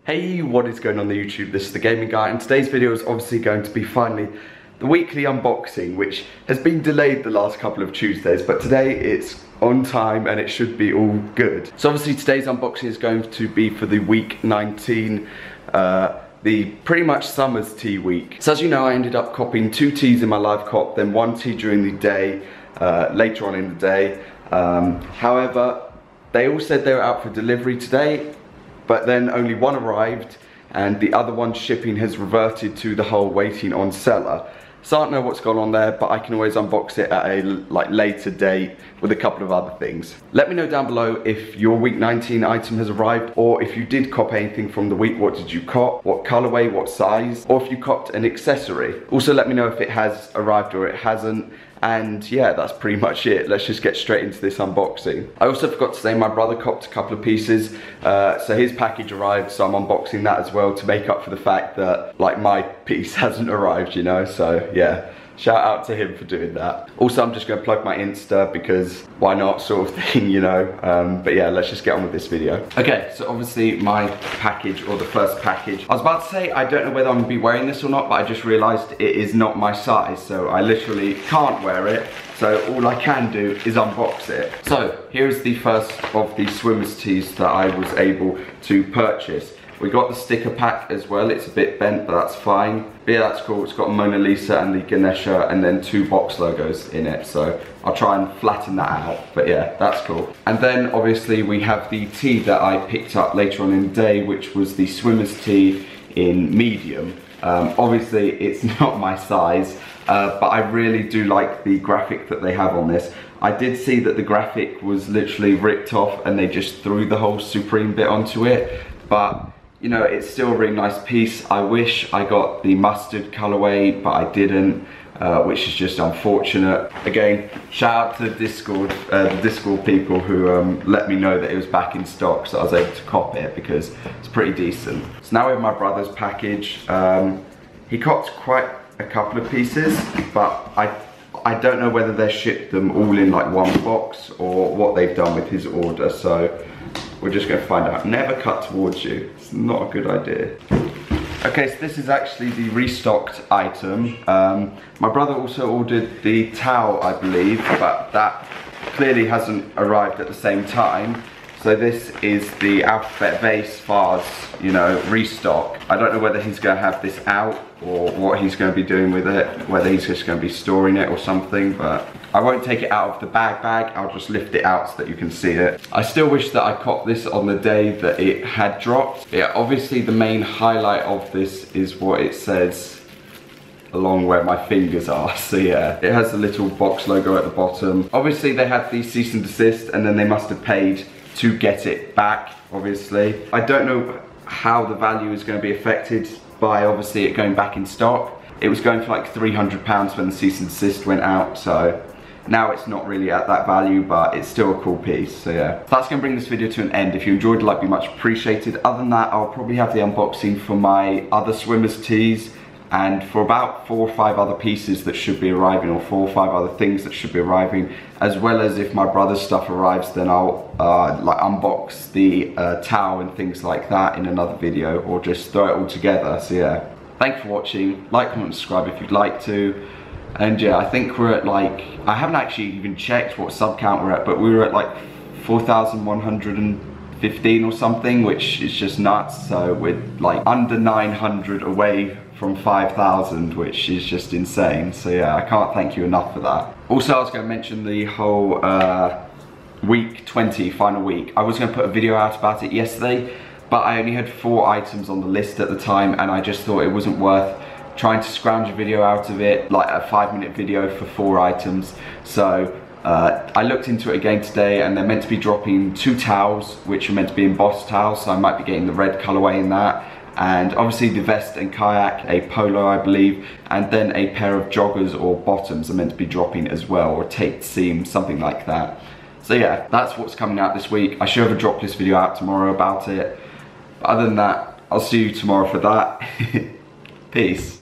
Hey, what is going on the YouTube? This is the Gaming Guy, and today's video is obviously going to be finally the weekly unboxing, which has been delayed the last couple of Tuesdays, but today it's on time and it should be all good. So obviously today's unboxing is going to be for the week 19, the pretty much summer's tea week. So as you know, I ended up copying 2 teas in my live cop, then 1 tea during the day, later on in the day. However, they all said they were out for delivery today, but then only one arrived and the other one's shipping has reverted to the whole waiting on seller. So I don't know what's gone on there, but I can always unbox it at a later date with a couple of other things. Let me know down below if your week 19 item has arrived, or if you did cop anything from the week. What did you cop? What colorway? What size? Or if you copped an accessory. Also let me know if it has arrived or it hasn't. And yeah, that's pretty much it. Let's just get straight into this unboxing. I also forgot to say my brother copped a couple of pieces, so his package arrived, so I'm unboxing that as well to make up for the fact that my piece hasn't arrived, you know. So yeah, shout out to him for doing that. Also, I'm just going to plug my Insta because why not, sort of thing, you know. But yeah, let's just get on with this video. Okay, so obviously my package, or the first package. I was about to say I don't know whether I'm going to be wearing this or not, but I just realised it is not my size, so I literally can't wear it. So all I can do is unbox it. So here's the first of the swimmer's tees that I was able to purchase. We got the sticker pack as well. It's a bit bent, but that's fine. But yeah, that's cool. It's got Mona Lisa and the Ganesha and then 2 box logos in it. So I'll try and flatten that out. But yeah, that's cool. And then obviously we have the tee that I picked up later on in the day, which was the swimmer's tee in medium. Obviously it's not my size, but I really do like the graphic that they have on this. I did see that the graphic was literally ripped off and they just threw the whole Supreme bit onto it. But you know, it's still a really nice piece. I wish I got the mustard colorway, but I didn't, which is just unfortunate. Again, shout out to the Discord people who let me know that it was back in stock, so I was able to cop it because it's pretty decent. So now we have my brother's package. He copped quite a couple of pieces, but I don't know whether they shipped them all in one box or what they've done with his order, so we're just going to find out. Never cut towards you. It's not a good idea. Okay, so this is actually the restocked item. My brother also ordered the towel, I believe, but that clearly hasn't arrived at the same time. So this is the Alphabet Vase Vase, you know, restock. I don't know whether he's going to have this out or what he's going to be doing with it, whether he's just going to be storing it or something, but I won't take it out of the bag, I'll just lift it out so that you can see it. I still wish that I copped this on the day that it had dropped. Yeah, obviously the main highlight of this is what it says along where my fingers are. So yeah, it has a little box logo at the bottom. Obviously they had the cease and desist and then they must have paid to get it back, obviously. I don't know how the value is going to be affected by obviously it going back in stock. It was going for like £300 when the cease and desist went out, so now it's not really at that value, but it's still a cool piece. So yeah, that's going to bring this video to an end. If you enjoyed, like, be much appreciated. Other than that, I'll probably have the unboxing for my other swimmer's tees and for about 4 or 5 other pieces that should be arriving, or 4 or 5 other things that should be arriving, as well as if my brother's stuff arrives, then I'll unbox the towel and things like that in another video, or just throw it all together. So yeah, thanks for watching. Like, comment, subscribe if you'd like to. And yeah, I think we're at I haven't actually even checked what sub count we're at, but we were at 4,115 or something, which is just nuts. So we're under 900 away from 5,000, which is just insane. So yeah, I can't thank you enough for that. Also, I was going to mention the whole week 20 final week. I was going to put a video out about it yesterday, but I only had 4 items on the list at the time, and I just thought it wasn't worth trying to scrounge a video out of it, like a 5-minute video for 4 items. So I looked into it again today, and they're meant to be dropping 2 towels, which are meant to be embossed towels, so I might be getting the red colorway in that. And obviously the vest and kayak, a polo I believe, and then a pair of joggers or bottoms are meant to be dropping as well, or taped seam, something like that. So yeah, that's what's coming out this week. I should have a drop list video out tomorrow about it. But other than that, I'll see you tomorrow for that. Peace.